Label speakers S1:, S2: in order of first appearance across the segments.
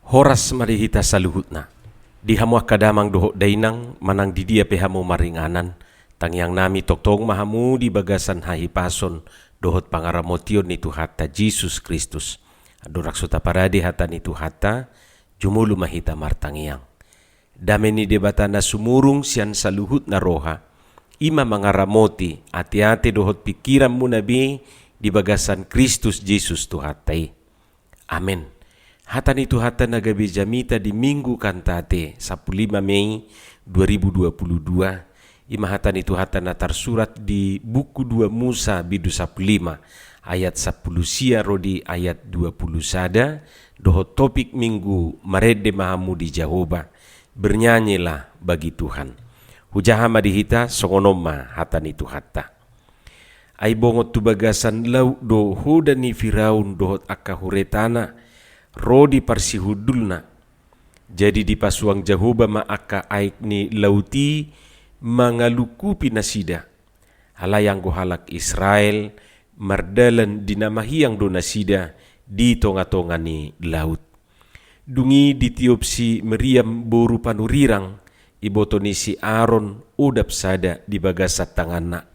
S1: Horas marihita saluhutna. Di hamu akadamang doho dainang manang di dia pehamu maringanan. Tangyang nami toktong mahamu di bagasan hahipason dohot pangaramotion ni Tuhata Jesus Kristus. Adorak suta parade hata ni Tuhata jumulu mahita martangiang. Dame ni debatana sumurung sian saluhut na roha. Ima mangaramoti ati-ati dohot pikiran mo nabi di bagasan Kristus Jesus Tuhatai. Amen. Hata ni Tuhata nagabi jamita di Minggu Kantate 15 Mei 2022. Ima hata ni Tuhata na tersurat di buku 2 Musa bidu 15 ayat 10 sia rodi ayat 20 sada. Dohot topik minggu marede mahamu di Jehovah. Bernyanyilah bagi Tuhan. Hujahama dihita songonoma hata ni Tuhata. Ai bongot tu bagasan lau do hoda ni Firaun dohot akahuretana rodi parsihudulna. Jadi di pasuang Jehovah ma aka aik ni lauti mangalukupi nasida. Halayang gohalak Israel mardalan dinamahiyang do nasida di tonga-tonga ni laut. Dungi ditiup si Meriam boru panurirang iboto ni si Aaron udap sada di bagasat tanganna.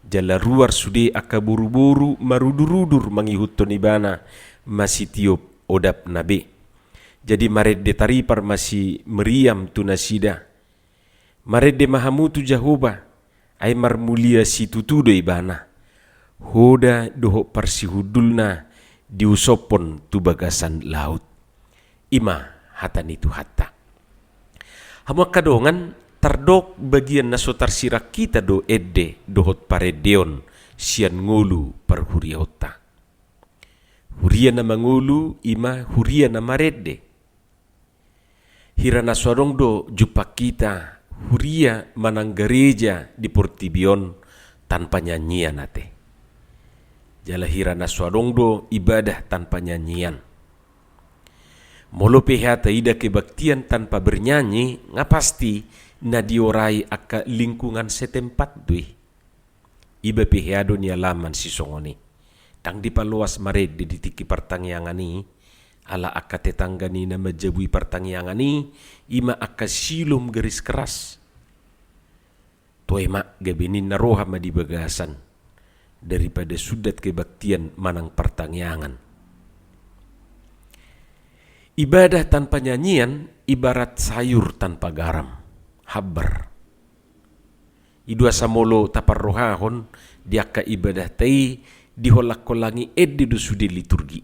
S1: Jala ruar sude aka buru-buru marudur-rudur mangihut tonibana masih tiup odap nabe. Jadi maredde taripar masih Meriam tu nasida. Maredde mahamu tu Jehovah ay marmulia si tutudo ibana. Hoda doho parsihudulna diusopon tu bagasan laut. Ima hata ni Tuhata. Hamu kadongan tardok bagian naso tarsirak kita do edde dohot paredeon sian ngulu parhuriota. Huria na mangulu ima huria na maredde. Hira na suarong do jupak kita huria manang gereja di Portibion tanpa nyanyian ate. Jala hira na suarong do ibadah tanpa nyanyian. Molo pehata ida kebaktian tanpa bernyanyi ngapasti na diorai aka lingkungan setempat dui. Iba pehado ni alaman si songoni. Tang dipaluas maredde di tiki pertangyangan ni ala aka tetangga ni na majabui pertangyangan ni ima aka silum garis keras. Toema gabinin na roha di bagasan daripada sudat kebaktian manang pertangyangan. Ibadah tanpa nyanyian ibarat sayur tanpa garam, habar. Idua samolo tapar rohahon diaka ibadah tei diholak kolangi edde do sude liturgi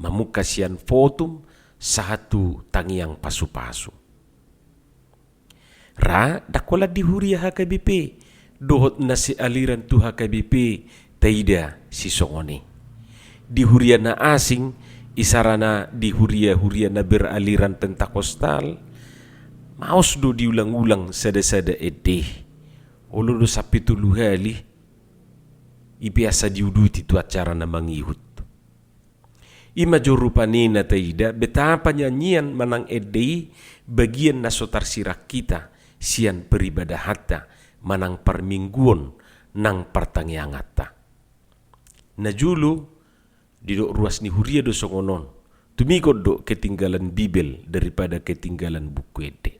S1: mamukasian fotum satu tangiang pasu-pasu. Ra dakola dihuria HKBP dohot nasi aliran tu HKBP taida si songoni. Dihuria na asing isarana dihuria na beraliran pentakostal maos do diulang-ulang sada-sada edde. Olo do sapitu luhali ibiasa diuduti tu acara na mangihut. Ima jorupanina taida betapa nyanyian manang edei bagian na sotar sirak kita sian peribadah hatta manang permingguon nang pertangyangata. Najulu didok ruas ni huria do songonon tumikod do ketinggalan Bibel daripada ketinggalan buku ede.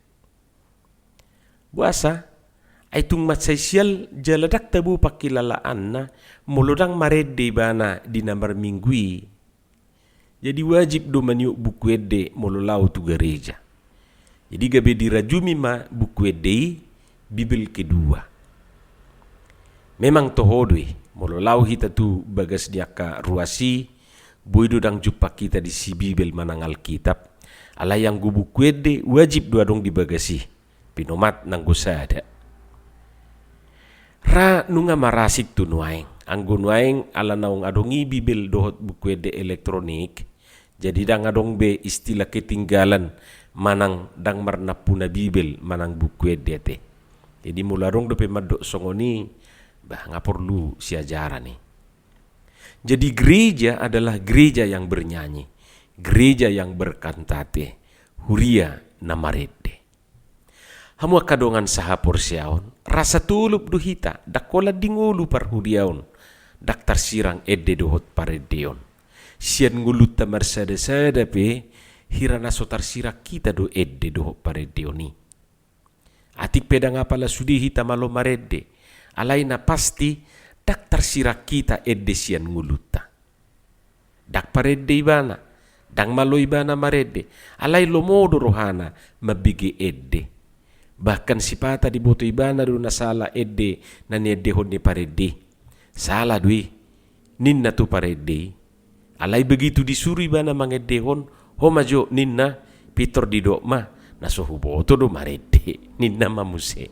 S1: Buasa ay tung matsaisial jaladak tabu pakilalaan na molodang maredde bana di namar minggui. Jadi wajib do maniuk buku ede mololau tu gereja. Jadi gabe dirajumi ma buku ede Bibel kedua. Memang tohodoi mololau hita tu bagas diaka ruasi boido dang jumpa kita di si Bibel manang Alkitab. Ala yang gu buku ede wajib do adong dibagasi. Pinomat nang gusada. Ra nunga marasik tu nuaing. Anggo nuaing ala naung adongi Bibel dohot buku ede elektronik. Jadi dang adong be istilah ketinggalan manang dang marnapuna Bibel manang buku ede te. Jadi mularong do pe madok songoni bah ngaporlu si ajaran nih. Jadi gereja adalah gereja yang bernyanyi, gereja yang berkantate, huria namaredde. Hamu kadongan sahapor siaon, rasa tulup duhita, dakola dingulu par huriaon, daktar sirang edde dohot paredeon. Sian ngulut tamar sada-sada pe hirana sotar sirak kita do edde do parede oni. Atik pedang apala sudi hita malo marede. Alaina pasti dak tersirak kita edde sian nguluta. Dak parede ibana, dang malo ibana marede. Alai lomodo rohana mabigi edde. Bahkan sipata di boto ibana do nasala edde nani edde honni parede. Salah dui, ninna tu parede. Alai begitu disuruh ibana mangedde hon, homajo ninna pitor di dokma. Nasuhu boto do marede ninna mamuse.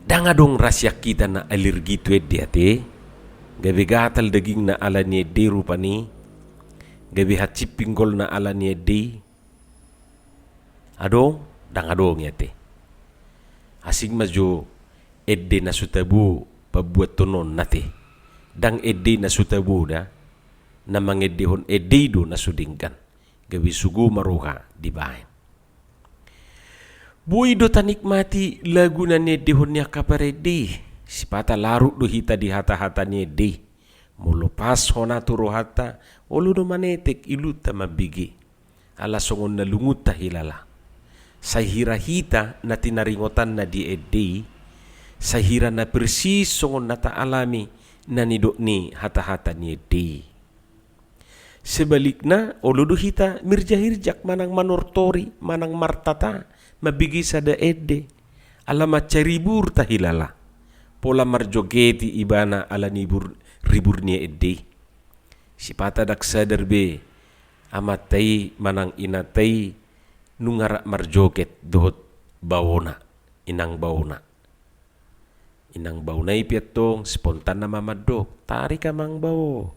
S1: Danga dong rahasia kita na alir gitu edde ate. Gabe gatal daging na ala ni edde rupani. Gabe hacip pinggol na ala ni edde. Adong danga dong ate. Asing majo edde na sutabu pabuat tonon nate. Dang edde na sutabu da na mangedde hon edde do na sudingkan. Gabe sugu maruha di bahin. Bui do tanikmati lagu na nede honya kaparede. Sipata larut do hita di hata-hata nede. Mulupas hona turo hata. Olu do manetek iluta mabigi. Ala songon na lunguta hilala. Sahira hita na tinaringotan na di ede. Sahira na persis songon nata alami na nidok ni hata-hata nede. Sebaliknya olu do hita mirjahirjak manang manortori manang martata. Mabigi sada edde alamat caribur tahilala pola marjogeti ibana ala nibur riburnya edde sipata dak sadar be amatai manang inatai nungara marjoget dohot bawona inang bauna ipiatong spontan na mamadok tarik amang bawo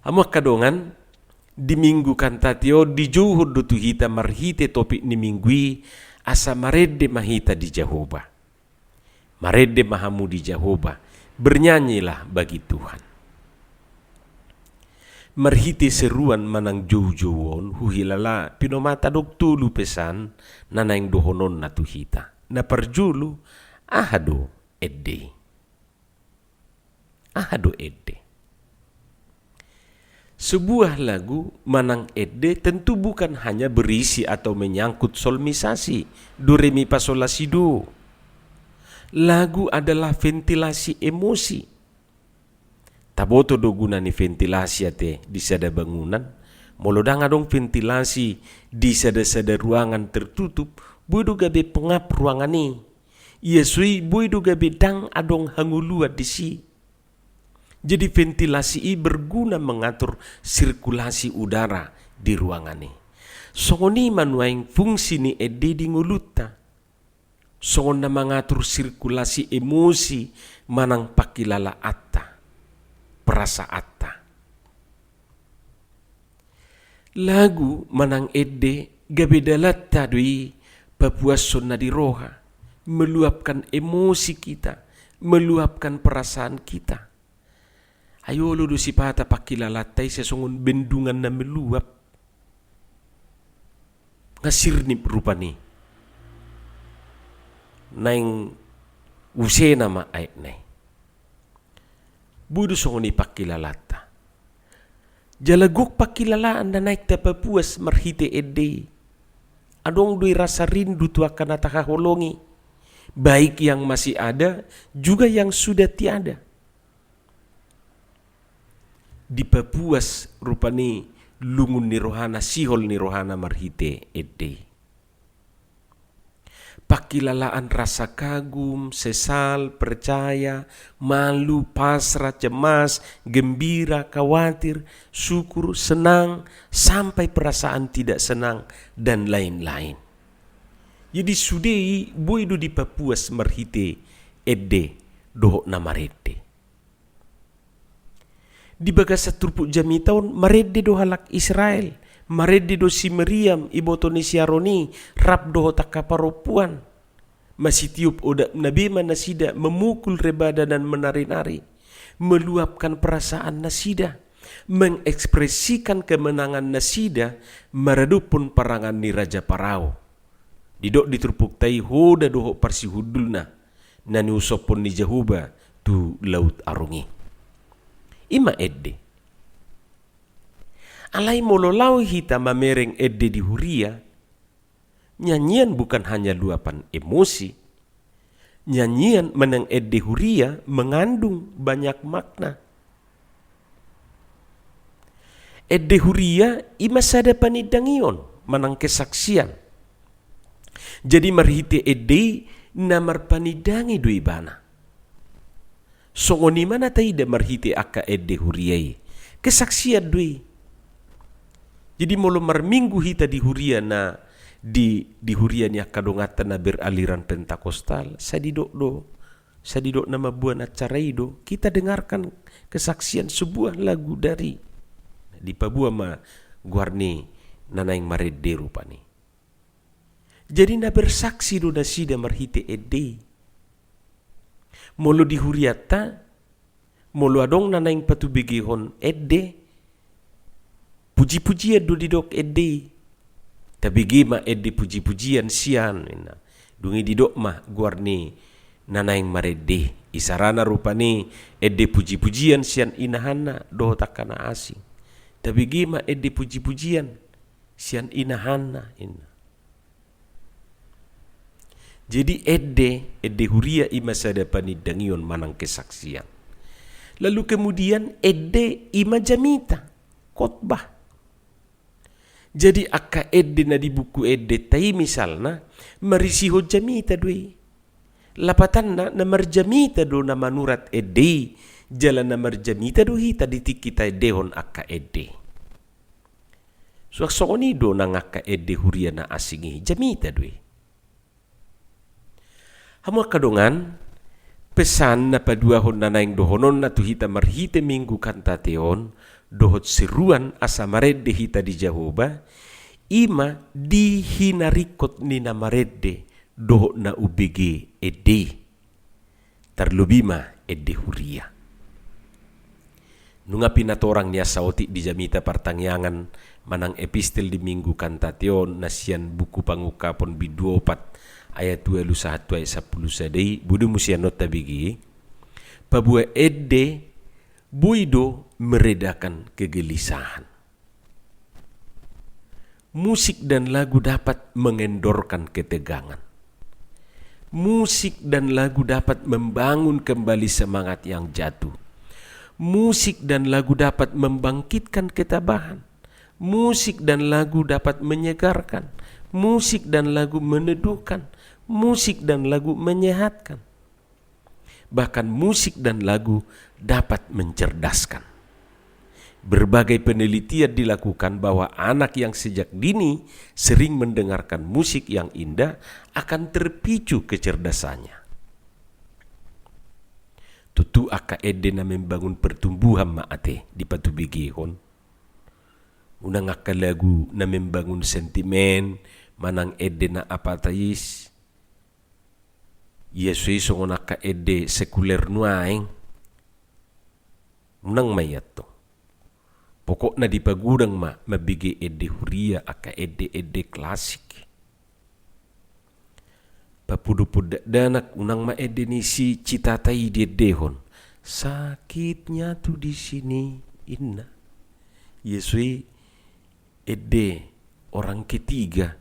S1: amak kadongan di minggu kan tatio di juhud do tuhita marhite topik ni minggui asa marede mahita di Jehovah. Marede mahamu di Jehovah. Bernyanyilah bagi Tuhan. Marhite seruan manang jauh-jauhon huhilala pinomata dok tulu pesan nanaing dohonon na tuhita. Na perjulu ahado edde. Ahado edde. Sebuah lagu manang edde tentu bukan hanya berisi atau menyangkut solmisasi do re mi fa sol la si do. Lagu adalah ventilasi emosi. Taboto do guna ni ventilasi ate di sada bangunan. Molodang adong ventilasi di sada ruangan tertutup. Bodo gabe pengap ruangan ni. Yesui bodo gabe dang adong hanguluat di si. Jadi ventilasi ini berguna mengatur sirkulasi udara di ruangan ini. Songoni manuaing fungsi ni edde di nguluta. Songon na mengatur sirkulasi emosi manang pakilala atta. Perasa atta. Lagu manang edde gabe dalatta dui papuason na di roha. Meluapkan emosi kita. Meluapkan perasaan kita. Ayo lu sipata pakilalatay sa sungun bendungan na meluap. Ngasirnip rupa ni. Naing usena maait na. Budo sungun ipakilalata. Jalagok pakilalaan na naik tapapuas marhite edde. Adong do'y rasa rindu tua kana takaholongi. Baik yang masih ada, juga yang sudah tiada. Di papuas rupani lungun ni rohana sihol ni rohana marhite edde. Pakilalaan rasa kagum, sesal, percaya, malu, pasrah, cemas, gembira, khawatir, syukur, senang, sampai perasaan tidak senang dan lain-lain. Jadi sudei boido di papuas marhite edde doho na marede. Di bagasa turpuk jami tahun marede do halak Israel, marede do si Meriam iboto ni siaroni rap do takaparopuan. Masih tiup odak nabi nasida memukul rebada dan menari-nari, meluapkan perasaan nasida, mengekspresikan kemenangan nasida meredupun parangan ni Raja Parao. Didok diturpuk tai hoda doho parsi hudulna nani usopon ni Jehovah tu laut arungi. Ima edde. Alai mololau hita mamereng edde di huria, nyanyian bukan hanya luapan emosi. Nyanyian menang edde huria mengandung banyak makna. Edde huria ima sada panidangion manang kesaksian. Jadi marhite edde namar panidangi dui bana. Songoni mana taida marhite aka edde huriai. Kesaksian dui. Jadi molo marminggu hita di huria na di huria ni akadongatan na beraliran Pentakostal. Sadidok nama buan acara itu kita dengarkan kesaksian sebuah lagu dari di pabua ma guarni nanaing maredde rupani. Jadi na bersaksi do na sida marhite edde. Molo di huriata, molo adong nanaing patubigihon edde, puji-pujian do didok edde. Tapi gima edde puji-pujian sian. Dungi didok mah guarni nanaing maredde. Isarana rupani edde puji-pujian sian inahana doh takana asing. Tapi gima edde puji-pujian sian inahana ina. Jadi edde huria ima sada panidangion manang kesaksian. Lalu kemudian edde ima jamita khotbah. Jadi akka edde na di buku edde tai misalna marisiho jamita doi. Lapatan na marjamita do na manurat edde jalan na marjamita do hita ditik kita edehon akka edde. Suaksoni do na ngaka edde huria na asingi jamita doi. Hamu kadongan pesan na paduahon na naing dohonon na tuhita marhite minggu kantateon dohot seruan asa maredde hita di Jahoba ima di hinarikot ni na maredde dohot na ubege edde terlebima edde huria. Nunga pinatorang niya sauti di jamita partangyangan manang epistel di minggu kantateon nasian buku pangukapon biduopat ayat 21 ayat 10 sadai budu musianot tabigi pabua edde buido meredakan kegelisahan. Musik dan lagu dapat mengendorkan ketegangan. Musik dan lagu dapat membangun kembali semangat yang jatuh. Musik dan lagu dapat membangkitkan ketabahan. Musik dan lagu dapat menyegarkan. Musik dan lagu meneduhkan. Musik dan lagu menyehatkan. Bahkan musik dan lagu dapat mencerdaskan. Berbagai penelitian dilakukan bahwa anak yang sejak dini sering mendengarkan musik yang indah akan terpicu kecerdasannya. Tutu aka edde na membangun pertumbuhan maate di patubigihon. Unang aka lagu na membangun sentimen manang edde na apatayis. Yesu isong naka edde sekuler nuaing. Unang mayat to. Pokok na di pagudang mabigi edde huria aka edde klasik. Papudupud danak unang ma edde ni si citatai di edehon. Sakitnya tuh di sini inna. Yesu edde orang ketiga.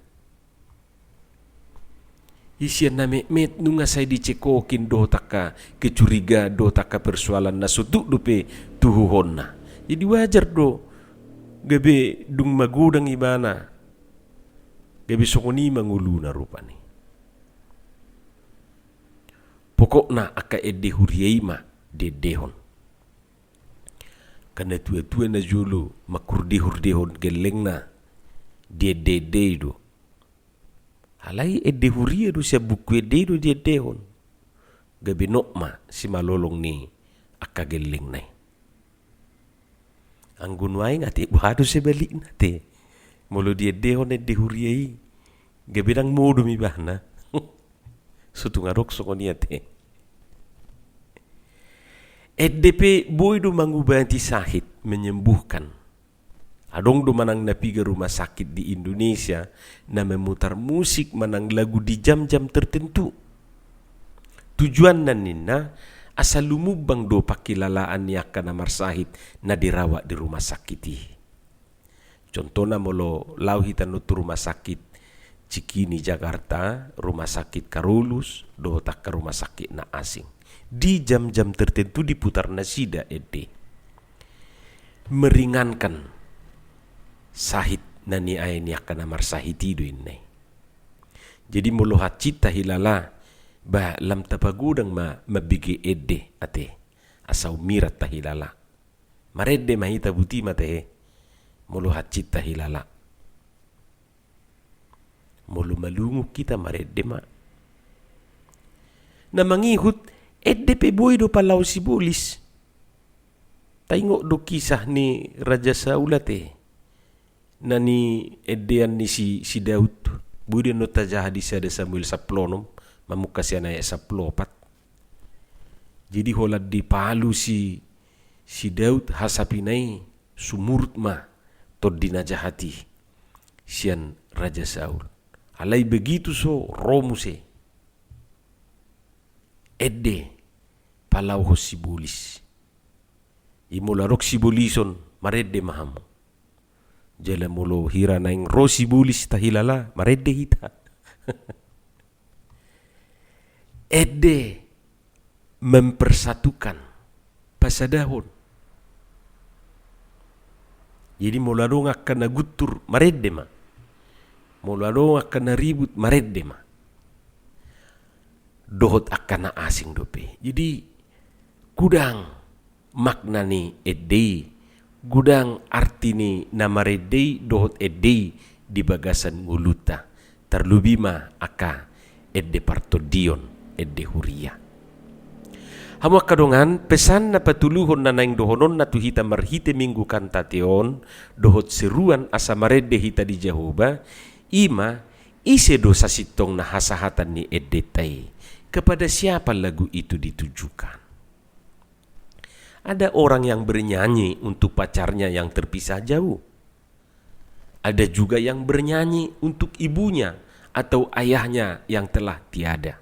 S1: Isian na met nunga saya dicekokin do taka kecuriga do taka persoalan na sutuk dupe tuhuhon na. Jadi wajar do gabe dung magudang ibana gabe sokoni mangulu na rupani. Pokok na aka edde huriai ma dedehon. Karena tua-tua na julu makurdi-hurdehon geleng na dedede do. Halai edde huria do siya buku edde do dedehon. Gabe nokma si malolong ni aka geleng na. Ang gunway nga ti buhado sa balik na ti. Molo di edehon edde huriai. Gabe nang modo mi bahna. Sutungarok so ko niya ti. EDP boy do mangubanti sakit menyembuhkan. Adong do manang napiga rumah sakit di Indonesia na memutar musik manang lagu di jam-jam tertentu. Tujuan na nina asal lumubang do pakilalaan niya ka na marsahit na dirawat di rumah sakit. Contohnya molo lau hita nutu rumah sakit Cikini Jakarta, rumah sakit Karolus, dohotak ke rumah sakit na asing. Di jam-jam tertentu diputar nasida ede. Meringankan sahit nani ayani akan amar sahitido ini. Jadi molohat cita hilala ba lam tapagudang mabigi ede ate asau mirat tahilala. Marede mahita buti mate molohat cita hilala. Mulu malungu kita marede ma. Na mangihut ede pe boy do palau sibulis. Taingok do kisah ni Raja Saul te. Nani edean ni si Daud. Budi no tajah di sada Samuel 10 mamukasian ayat 14. Jadi holad di palu si Daud hasapinai sumurut ma tod dinajahati sian Raja Saul. Alai begitu so romuse ede palau ho sibulis. Imula rok sibulison marede mahamu. Jala mulo hira naing ro sibulis tahilala marede hita. Ede mempersatukan pasadahon. Jadi mula dong akan nagutur marede ma. Mula dong akan ribut marede ma. Dohot akan na asing dope. Jadi gudang maknani ede, gudang artini namarede dohot ede di bagasan nguluta. Terlubima aka ede partodion ede huria. Hamu kadongan pesan na patuluhon na naing dohonon na tuhita marhite minggu kantation dohot seruan asa marede hita di Jehovah. Ima ise dosa sitong na hasahatan ni edetai. Kepada siapa lagu itu ditujukan? Ada orang yang bernyanyi untuk pacarnya yang terpisah jauh. Ada juga yang bernyanyi untuk ibunya atau ayahnya yang telah tiada.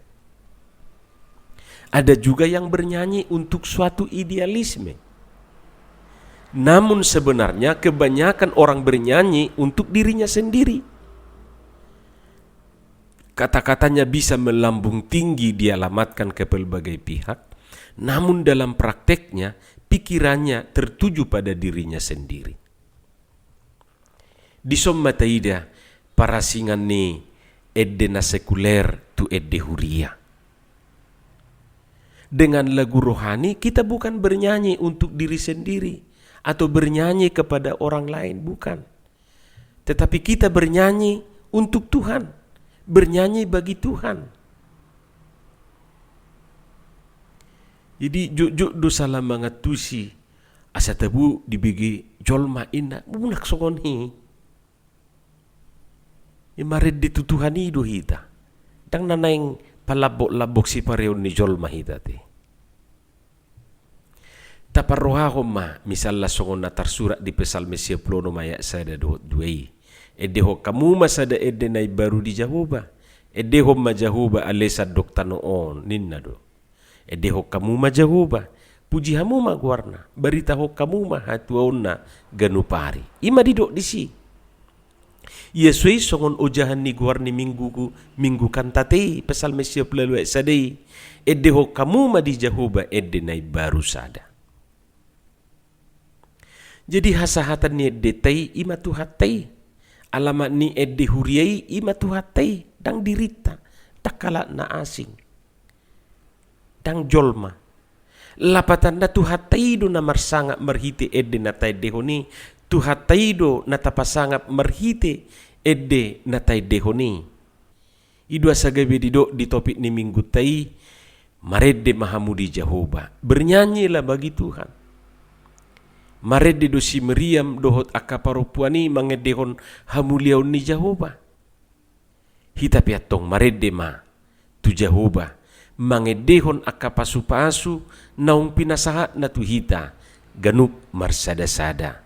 S1: Ada juga yang bernyanyi untuk suatu idealisme. Namun sebenarnya kebanyakan orang bernyanyi untuk dirinya sendiri. Kata-katanya bisa melambung tinggi dialamatkan ke pelbagai pihak, namun dalam prakteknya pikirannya tertuju pada dirinya sendiri. Di sommataida para singan ni edde na sekuler tu edde huria. Dengan lagu rohani kita bukan bernyanyi untuk diri sendiri atau bernyanyi kepada orang lain, bukan. Tetapi kita bernyanyi untuk Tuhan. Bernyanyi bagi Tuhan. Jadi juk dosa mangatusi asa tabu dibigi jolma inna munak songoni. Imarid ditu Tuhan ido hita. Dang nanaing palabok-labok si pareon ni jolma hita ti. Taparrohahom ma misal la songon na tarsurat di Psalm 10 ayat 1-2. Edeho kamu masada ede nai baru di Jehovah. Edeho ma Jehovah alesa dokta noon ninna do. Edeho kamu ma Jehovah. Puji hamu ma guarna. Berita ho kamu ma hatuauna ganupari. Ima didok disi. Yesui songon ojahan ni guarni minggu kantate pasal Mesia pelalui sadai. Edeho kamu ma di Jehovah ede nai baru sada. Jadi hasahatan ni detai ima tuhatai. Alamat ni edde huriai ima tuhatai dang dirita takala na asing dang jolma lapatan na tuhatai do na marsanga marhite edde na tai dehoni tuhatai do na tapasanga marhite edde na tai dehoni idua sagabe di topik ni minggu tai marede mahamudi Jehovah bernyanyilah bagi Tuhan. Marede dosi Meriam dohot akaparopuani mangedehon hamuliaun ni Jehovah. Hita piatong marede ma tu Jehovah mangedehon akapasu-pasu naung pinasahat na tu hita ganup marsada-sada.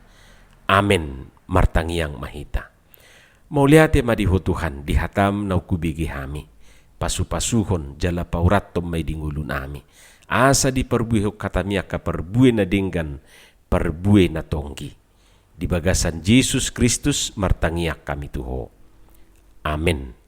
S1: Amen martangiang mahita. Mauliate madiho Tuhan dihatam nau kubigi hami. Pasu-pasuhon jala paurat tom may dingulun ami. Asa di perbuih katami aka perbuih na dinggan perbue na tonggi. di bagasan Yesus Kristus martangiak kami Tuho. Amin.